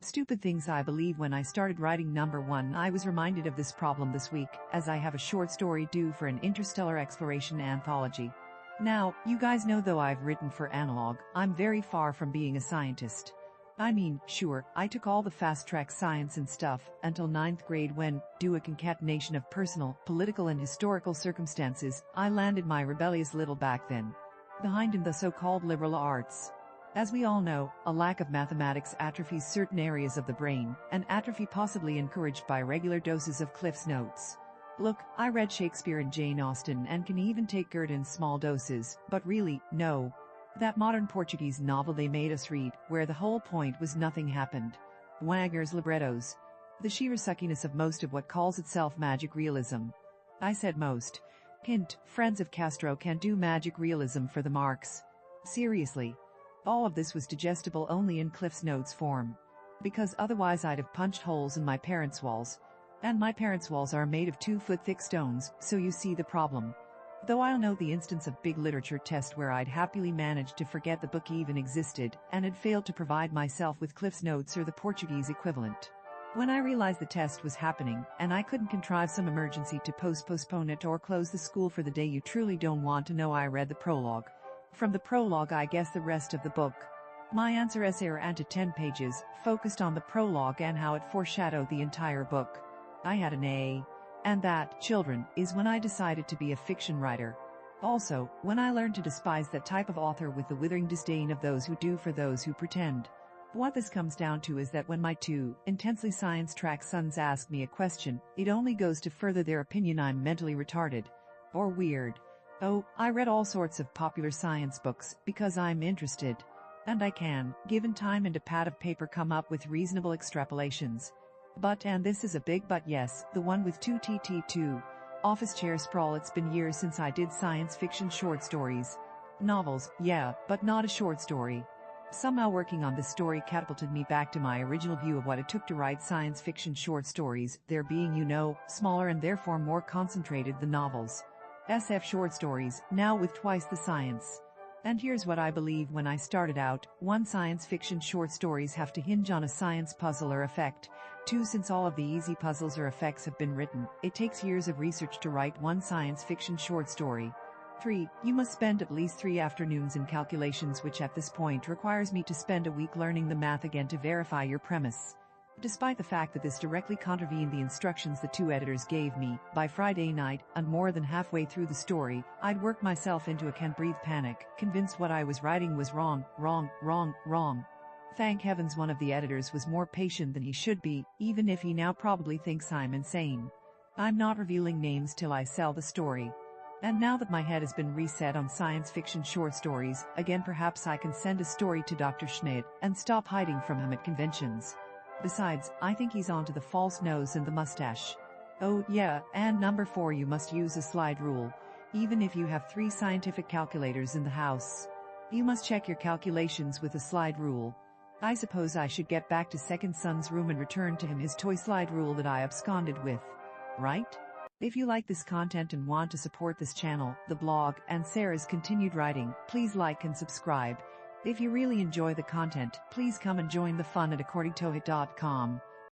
Stupid things I believe. When I started writing number 1, I was reminded of this problem this week, as I have a short story due for an interstellar exploration anthology. Now, you guys know though I've written for Analog, I'm very far from being a scientist. I mean, sure, I took all the fast-track science and stuff until 9th grade when, due a concatenation of personal, political and historical circumstances, I landed my rebellious little back then behind in the so-called liberal arts. As we all know, a lack of mathematics atrophies certain areas of the brain, an atrophy possibly encouraged by regular doses of Cliff's Notes. Look, I read Shakespeare and Jane Austen and can even take Goethe in small doses, but really, no. That modern Portuguese novel they made us read, where the whole point was nothing happened. Wagner's librettos. The sheer suckiness of most of what calls itself magic realism. I said most. Hint, friends of Castro can do magic realism for the marks. Seriously. All of this was digestible only in Cliff's Notes form. Because otherwise I'd have punched holes in my parents' walls. And my parents' walls are made of 2-foot-thick stones, so you see the problem. Though I'll know the instance of big literature test where I'd happily managed to forget the book even existed, and had failed to provide myself with Cliff's Notes or the Portuguese equivalent. When I realized the test was happening, and I couldn't contrive some emergency to postpone it or close the school for the day, you truly don't want to know, I read the prologue. From the prologue I guessed the rest of the book. My answer essay ran to 10 pages, focused on the prologue and how it foreshadowed the entire book. I had an A. And that, children, is when I decided to be a fiction writer. Also, when I learned to despise that type of author with the withering disdain of those who do for those who pretend. What this comes down to is that when my 2 intensely science-track sons ask me a question, it only goes to further their opinion I'm mentally retarded. Or weird. Oh, I read all sorts of popular science books, because I'm interested. And I can, given time and a pad of paper, come up with reasonable extrapolations. But, and this is a big but, yes, the one with 2 office chair sprawl. It's been years since I did science fiction short stories. Novels, yeah, but not a short story. Somehow working on this story catapulted me back to my original view of what it took to write science fiction short stories, there being, you know, smaller and therefore more concentrated than novels. SF short stories, now with twice the science. And here's what I believe. When I started out, 1, science fiction short stories have to hinge on a science puzzle or effect. 2, since all of the easy puzzles or effects have been written, it takes years of research to write 1 science fiction short story. 3, you must spend at least 3 afternoons in calculations, which at this point requires me to spend a week learning the math again to verify your premise. Despite the fact that this directly contravened the instructions the 2 editors gave me, by Friday night, and more than halfway through the story, I'd worked myself into a can't breathe panic, convinced what I was writing was wrong. Thank heavens one of the editors was more patient than he should be, even if he now probably thinks I'm insane. I'm not revealing names till I sell the story. And now that my head has been reset on science fiction short stories, again perhaps I can send a story to Dr. Schmidt and stop hiding from him at conventions. Besides, I think he's onto the false nose and the mustache. Oh yeah, and number 4, you must use a slide rule. Even if you have 3 scientific calculators in the house. You must check your calculations with a slide rule. I suppose I should get back to second son's room and return to him his toy slide rule that I absconded with. Right? If you like this content and want to support this channel, the blog, and Sarah's continued writing, please like and subscribe. If you really enjoy the content, please come and join the fun at accordingtohoyt.com.